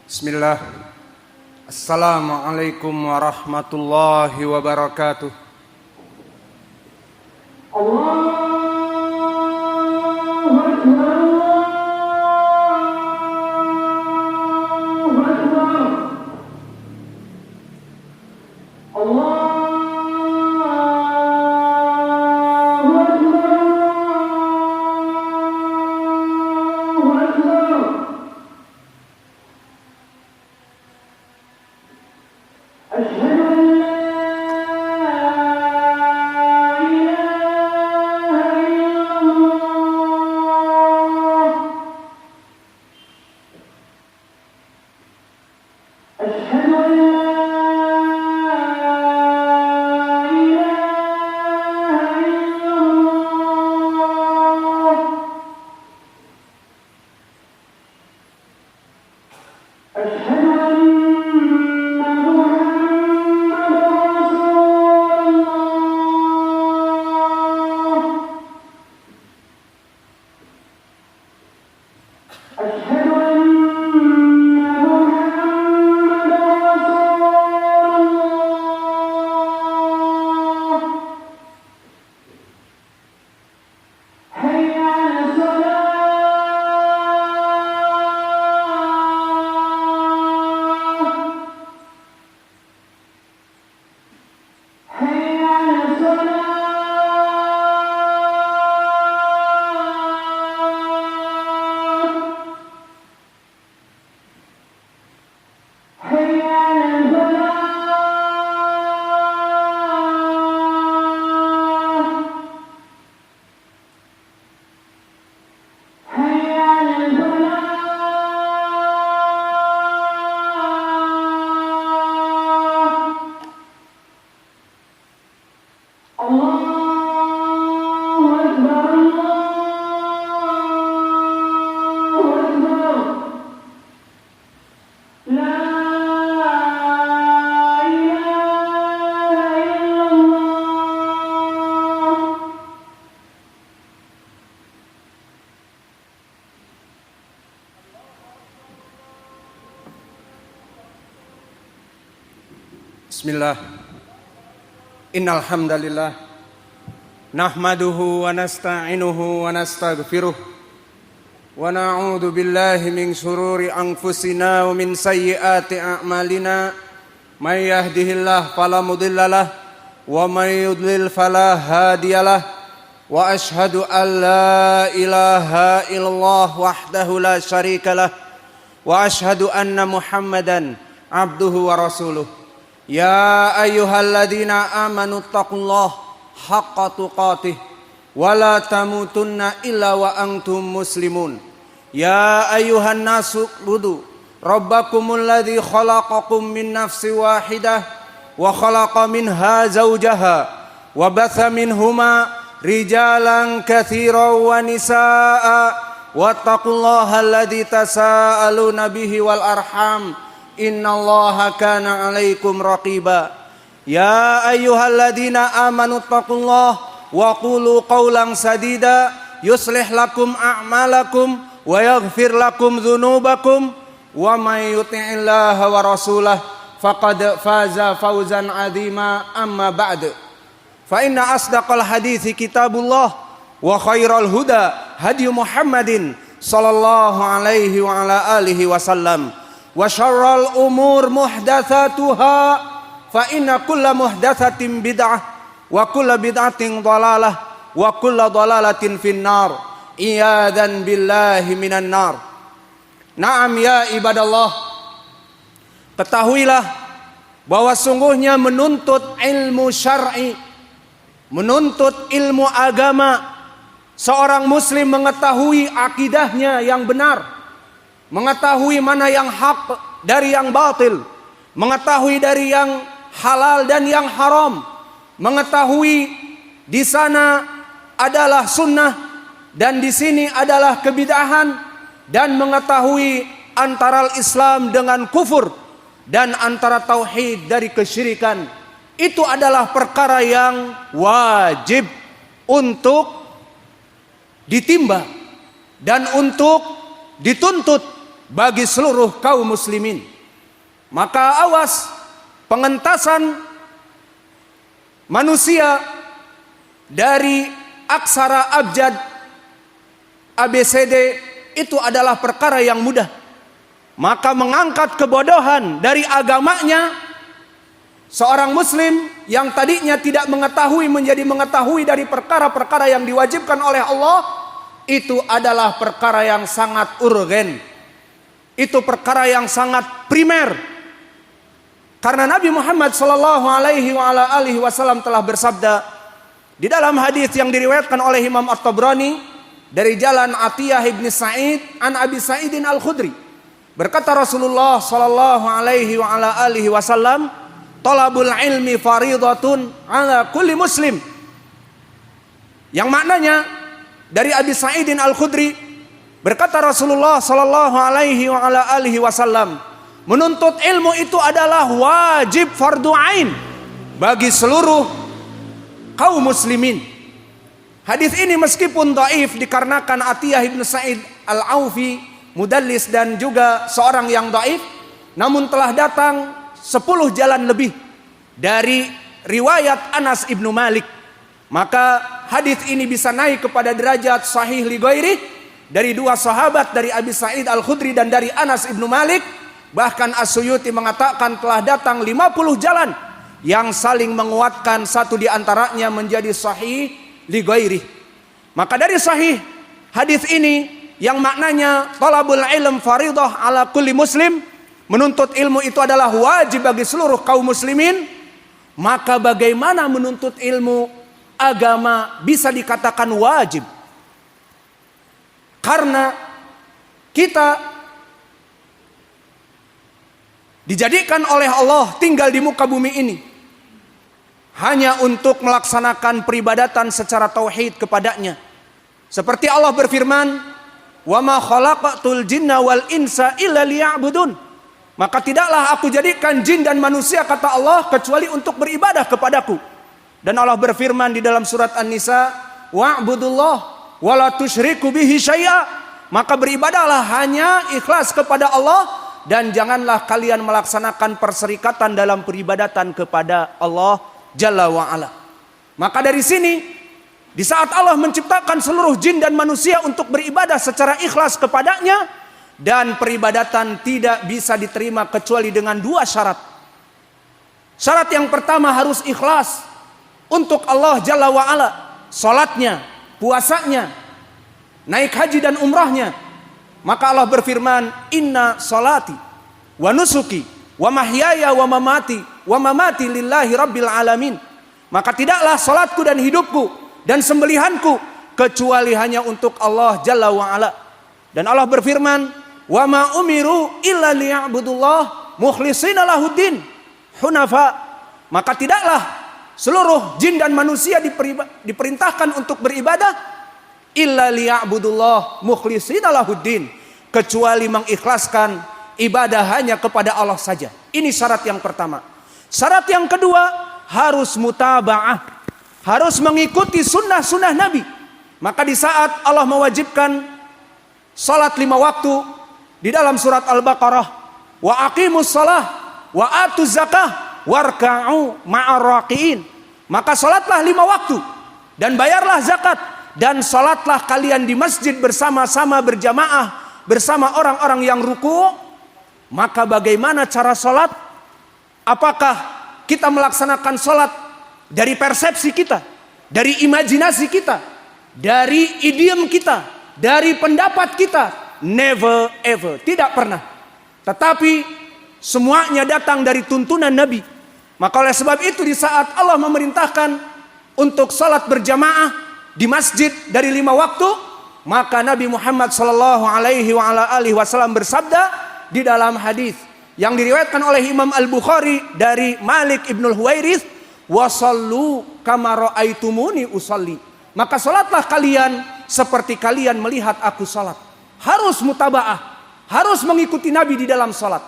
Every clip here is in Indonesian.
Bismillah. Assalamualaikum warahmatullahi wabarakatuh. Bismillah. Innal hamdalillah nahmaduhu wa nasta'inuhu wa nastaghfiruh wa na'udzu billahi min shururi anfusina wa min sayyiati a'malina may yahdihillahu fala mudhillalah wa may yudlil fala hadiyalah wa ashhadu an la ilaha illallah wahdahu la syarikalah wa ashhadu anna Muhammadan abduhu wa rasuluh. Ya ayyuhalladzina amanu taqullaha haqqa tuqatih wa la tamutunna illa wa antum muslimun. Ya ayyuhan nasu budu rabbakumul ladzi khalaqakum min nafsin wahidah wa khalaqa minha zawjaha wa batha minhuma rijalan katsiran wa nisaa wattaqullaha alladzi tasaaluna bihi wal arham innallaha kana 'alaikum raqiba. Ya ayyuhalladzina amanu taqullaha wa qulu qawlan sadida yuslih lakum a'malakum wa yaghfir lakum dzunubakum wa may yuti'illaha wa rasulahu faqad faza fawzan 'azima. Amma ba'd. Fa inna asdaqal hadithi kitabullah wa khairal huda hadi Muhammadin sallallahu alaihi wa ala alihi wasallam. Wa syarrul umur muhdatsatuha fa inna kulla muhdatsatin bid'ah wa kulla bid'atin dhalalah wa kulla dhalalatin finnar. Iyadan billahi minan nar. Naam ya ibadallah, ketahuilah bahwa sungguhnya menuntut ilmu syar'i, menuntut ilmu agama, seorang muslim mengetahui akidahnya yang benar, mengetahui mana yang hak dari yang batil, mengetahui dari yang halal dan yang haram, mengetahui di sana adalah sunnah dan di sini adalah kebid'ahan, dan mengetahui antara Islam dengan kufur dan antara tauhid dari kesyirikan. Itu adalah perkara yang wajib untuk ditimba dan untuk dituntut bagi seluruh kaum muslimin. Maka awas pengentasan manusia dari aksara abjad ABCD itu adalah perkara yang mudah. Maka mengangkat kebodohan dari agamanya seorang muslim yang tadinya tidak mengetahui menjadi mengetahui dari perkara-perkara yang diwajibkan oleh Allah, itu adalah perkara yang sangat urgen. Itu perkara yang sangat primer. Karena Nabi Muhammad sallallahu alaihi wasallam telah bersabda di dalam hadis yang diriwayatkan oleh Imam At-Tabrani dari jalan Atiyah ibn Sa'id an Abi Sa'idin Al-Khudri, berkata Rasulullah sallallahu alaihi wasallam, "Talabul ilmi faridatun ala kulli muslim." Yang maknanya dari Abi Sa'idin Al-Khudri, berkata Rasulullah sallallahu alaihi wasallam, menuntut ilmu itu adalah wajib fardu ain bagi seluruh kaum muslimin. Hadis ini meskipun dhaif dikarenakan Atiyah ibn Sa'id Al-Aufi mudallis dan juga seorang yang dhaif, namun telah datang 10 jalan lebih dari riwayat Anas ibnu Malik. Maka hadis ini bisa naik kepada derajat sahih li ghairi dari dua sahabat, dari Abi Sa'id Al-Khudri dan dari Anas ibnu Malik. Bahkan As-Suyuti mengatakan telah datang 50 jalan yang saling menguatkan, satu di antaranya menjadi sahih li ghairi. Maka dari sahih hadis ini yang maknanya talabul ilm faridah ala kulli muslim, menuntut ilmu itu adalah wajib bagi seluruh kaum muslimin. Maka bagaimana menuntut ilmu agama bisa dikatakan wajib? Karena kita dijadikan oleh Allah tinggal di muka bumi ini hanya untuk melaksanakan peribadatan secara tauhid kepadanya. Seperti Allah berfirman, "Wa ma khalaqatul jinna wal insa illa liya'budun." Maka tidaklah aku jadikan jin dan manusia, kata Allah, kecuali untuk beribadah kepadaku. Dan Allah berfirman di dalam surat An-Nisa, "Wa'budullah wa la tusyriku bihi syai'a." Maka beribadahlah hanya ikhlas kepada Allah dan janganlah kalian melaksanakan perserikatan dalam peribadatan kepada Allah Jalla wa'ala. Maka dari sini, di saat Allah menciptakan seluruh jin dan manusia untuk beribadah secara ikhlas kepadanya, dan peribadatan tidak bisa diterima kecuali dengan dua syarat. Syarat yang pertama harus ikhlas untuk Allah Jalla wa'ala, salatnya, puasanya, naik haji dan umrahnya. Maka Allah berfirman, "Inna salati wa nusuki wa mahyaya wa mamati lillahi rabbil alamin." Maka tidaklah salatku dan hidupku dan sembelihanku kecuali hanya untuk Allah Jalla wa'ala. Dan Allah berfirman, "Wa ma umiru illa liya'budullah mukhlishina lahuddin hunafa." Maka tidaklah seluruh jin dan manusia diperintahkan untuk beribadah illa liya'budullah mukhlishina lahuddin, kecuali mengikhlaskan ibadah hanya kepada Allah saja. Ini syarat yang pertama. Syarat yang kedua harus mutaba'ah, harus mengikuti sunnah-sunnah Nabi. Maka di saat Allah mewajibkan salat 5 waktu di dalam surat Al-Baqarah, wa aqimus shalah wa atuz zakah warka'u ma'ar raqiin, maka salatlah 5 waktu dan bayarlah zakat, dan salatlah kalian di masjid bersama-sama berjamaah bersama orang-orang yang ruku'. Maka bagaimana cara salat? Apakah kita melaksanakan salat dari persepsi kita, dari imajinasi kita, dari idiom kita, dari pendapat kita? Never ever, tidak pernah. Tetapi semuanya datang dari tuntunan Nabi. Maka oleh sebab itu di saat Allah memerintahkan untuk salat berjamaah di masjid dari 5 waktu, maka Nabi Muhammad sallallahu alaihi wasallam bersabda di dalam hadis yang diriwayatkan oleh Imam Al-Bukhari dari Malik ibnul Huwairits, "Wasallu kama ra'aitumuni usalli." Maka salatlah kalian seperti kalian melihat aku salat. Harus mutaba'ah, harus mengikuti Nabi di dalam salat.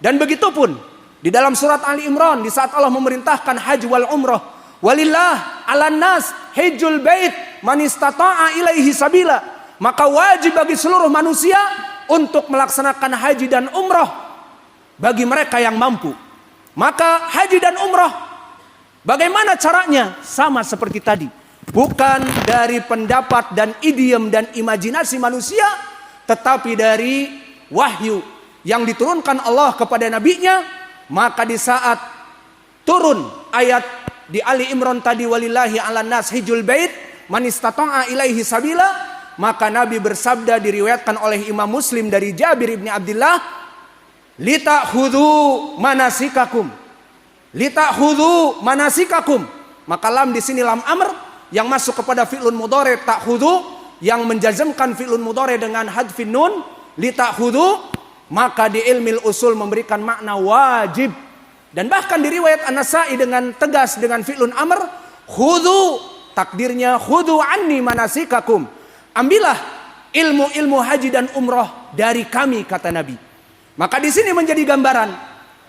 Dan begitu pun di dalam surat Ali Imran di saat Allah memerintahkan haji wal umrah, "Walillah 'alan nas hajjul bait man istata'a ilaihi sabila." Maka wajib bagi seluruh manusia untuk melaksanakan haji dan umroh bagi mereka yang mampu. Maka haji dan umroh, bagaimana caranya? Sama seperti tadi. Bukan dari pendapat dan idiom dan imajinasi manusia, tetapi dari wahyu yang diturunkan Allah kepada nabinya. Maka di saat turun ayat di Ali Imran tadi, walillahi 'alan nas hijjul bait man istata'a ilaihi sabila, maka Nabi bersabda, diriwayatkan oleh Imam Muslim dari Jabir bin Abdullah, lita'khudhu manasikakum. Lita'khudhu manasikakum. Maka lam di sini lam amr yang masuk kepada fi'lun mudhari ta'khudhu, yang menjazmkan fi'lun mudhari dengan hadfin nun, lita'khudhu, maka di ilmil usul memberikan makna wajib. Dan bahkan di riwayat An-Nasa'i dengan tegas dengan fi'lun amr, khudhu, takdirnya khudhu anni manasikakum. Ambillah ilmu-ilmu haji dan umroh dari kami, kata Nabi. Maka di sini menjadi gambaran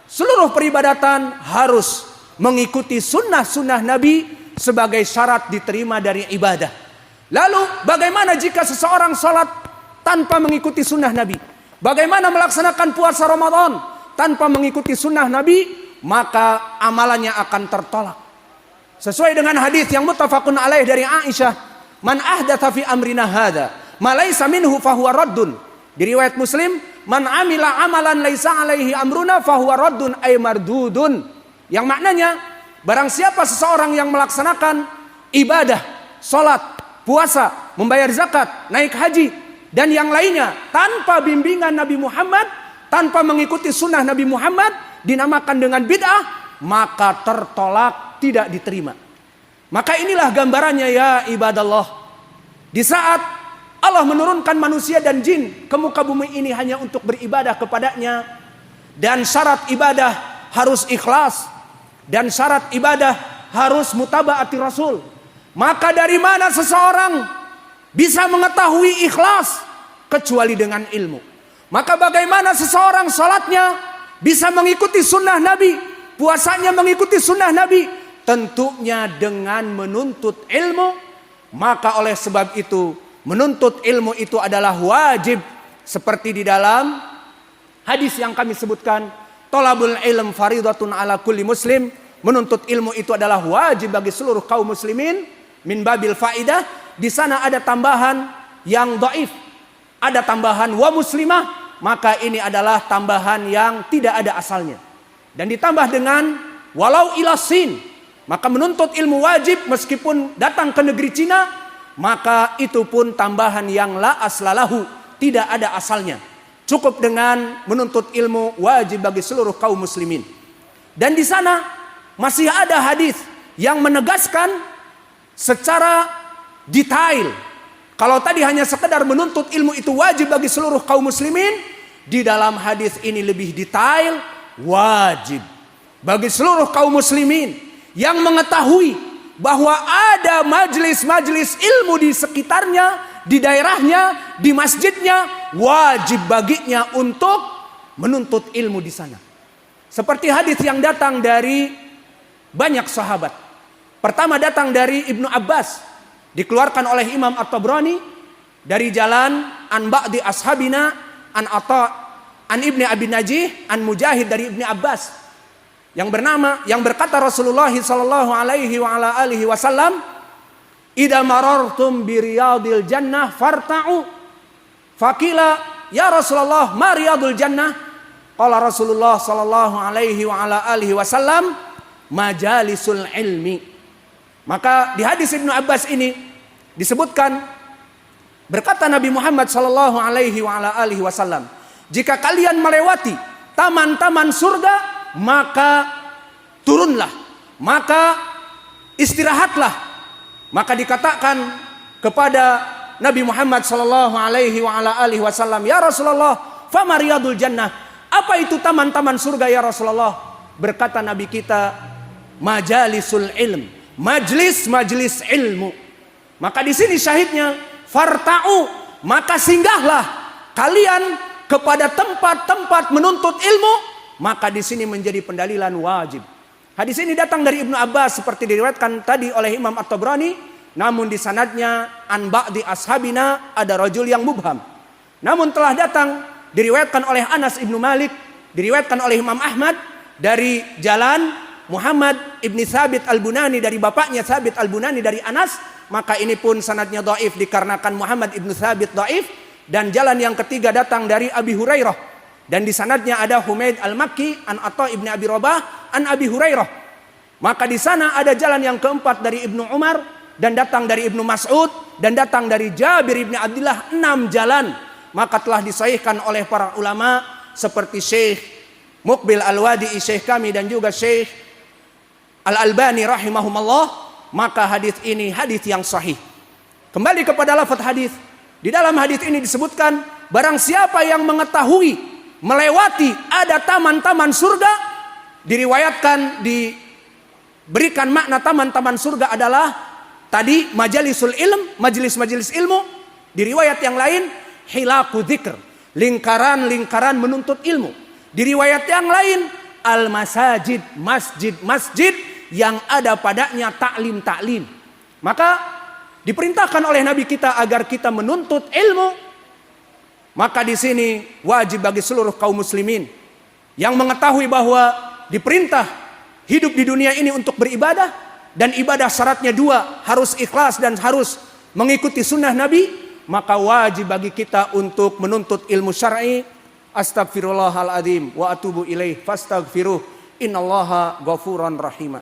seluruh peribadatan harus mengikuti sunnah-sunnah Nabi sebagai syarat diterima dari ibadah. Lalu bagaimana jika seseorang sholat tanpa mengikuti sunnah Nabi? Bagaimana melaksanakan puasa Ramadan tanpa mengikuti sunnah Nabi? Maka amalannya akan tertolak. Sesuai dengan hadis yang muttafaqun alaih dari Aisyah, man ahdatha fi amrina hadza ma laysa minhu fahuwa raddun. Di riwayat Muslim, man amila amalan laisa alaihi amruna fahuwa raddun ay mardudun. Yang maknanya, barang siapa seseorang yang melaksanakan ibadah, sholat, puasa, membayar zakat, naik haji, dan yang lainnya tanpa bimbingan Nabi Muhammad, tanpa mengikuti sunnah Nabi Muhammad, dinamakan dengan bid'ah, maka tertolak, tidak diterima. Maka inilah gambarannya ya ibadallah. Di saat Allah menurunkan manusia dan jin ke muka bumi ini hanya untuk beribadah kepadanya, dan syarat ibadah harus ikhlas, dan syarat ibadah harus mutabaati Rasul. Maka dari mana seseorang bisa mengetahui ikhlas kecuali dengan ilmu? Maka bagaimana seseorang salatnya bisa mengikuti sunnah Nabi, puasanya mengikuti sunnah Nabi? Tentunya dengan menuntut ilmu. Maka oleh sebab itu, menuntut ilmu itu adalah wajib. Seperti di dalam hadis yang kami sebutkan, thalabul ilm faridatun ala kulli muslim. Menuntut ilmu itu adalah wajib bagi seluruh kaum muslimin. Min babil faidah. Di sana ada tambahan yang dhaif, ada tambahan wa muslimah, maka ini adalah tambahan yang tidak ada asalnya. Dan ditambah dengan walau ilasin, maka menuntut ilmu wajib meskipun datang ke negeri Cina, maka itu pun tambahan yang la aslalahu, tidak ada asalnya. Cukup dengan menuntut ilmu wajib bagi seluruh kaum muslimin. Dan di sana masih ada hadis yang menegaskan secara detail. Kalau tadi hanya sekedar menuntut ilmu itu wajib bagi seluruh kaum muslimin, di dalam hadis ini lebih detail, wajib bagi seluruh kaum muslimin yang mengetahui bahwa ada majelis-majelis ilmu di sekitarnya, di daerahnya, di masjidnya, wajib baginya untuk menuntut ilmu di sana. Seperti hadis yang datang dari banyak sahabat. Pertama datang dari Ibnu Abbas, dikeluarkan oleh Imam At-Tabrani dari jalan an ba'di ashabina an Atha an Ibni Abi Najih an Mujahid dari Ibni Abbas, yang berkata Rasulullah sallallahu alaihi wa ala alihi wasallam, idza marartum bi riyadil jannah farta'u. Faqila ya Rasulullah ma riyadul jannah? Qala Rasulullah sallallahu alaihi wa ala alihi wasallam, majalisul ilmi. Maka di hadis Ibnu Abbas ini disebutkan, berkata Nabi Muhammad sallallahu alaihi wa ala alihi wasallam, jika kalian melewati taman-taman surga, maka turunlah, maka istirahatlah. Maka dikatakan kepada Nabi Muhammad sallallahu alaihi wa ala alihi wasallam, ya Rasulullah, fama riyadul jannah? Apa itu taman-taman surga ya Rasulullah? Berkata Nabi kita, majalisul ilm, majlis-majlis ilmu. Maka di sini syahidnya farta'u, maka singgahlah kalian kepada tempat-tempat menuntut ilmu. Maka di sini menjadi pendalilan wajib. Hadis ini datang dari Ibnu Abbas seperti diriwayatkan tadi oleh Imam At-Tabrani, namun di sanadnya an ba'di ashabina ada rajul yang mubham. Namun telah datang diriwayatkan oleh Anas ibnu Malik, diriwayatkan oleh Imam Ahmad dari jalan Muhammad ibni Thabit al-Bunani dari bapaknya Thabit al-Bunani dari Anas, maka ini pun sanadnya dhaif dikarenakan Muhammad ibnu Thabit dhaif. Dan jalan yang ketiga datang dari Abi Hurairah, dan di sanadnya ada Humaid al-Makki an Atha ibni Abi Rabah an Abi Hurairah. Maka di sana ada jalan yang keempat dari Ibnu Umar, dan datang dari Ibnu Mas'ud, dan datang dari Jabir ibni Abdullah. 6 jalan. Maka telah disahihkan oleh para ulama seperti Syekh Muqbil Al-Wadi'i, Syekh kami, dan juga Syekh Al-Albani rahimahumullah. Maka hadis ini hadis yang sahih. Kembali kepada lafaz hadis. Di dalam hadis ini disebutkan, barang siapa yang mengetahui melewati ada taman-taman surga, diriwayatkan diberikan makna taman-taman surga adalah tadi majalisul ilm, majelis-majelis ilmu. Di riwayat yang lain hilaqu dzikr, lingkaran-lingkaran menuntut ilmu. Di riwayat yang lain al-masajid, masjid-masjid yang ada padanya taklim-taklim. Maka diperintahkan oleh Nabi kita agar kita menuntut ilmu. Maka di sini wajib bagi seluruh kaum muslimin yang mengetahui bahwa diperintah hidup di dunia ini untuk beribadah, dan ibadah syaratnya 2, harus ikhlas dan harus mengikuti sunnah Nabi. Maka wajib bagi kita untuk menuntut ilmu syar'i. Astaghfirullahaladzim wa atubu ilaih fastaghfiruh innallaha ghafuran rahim.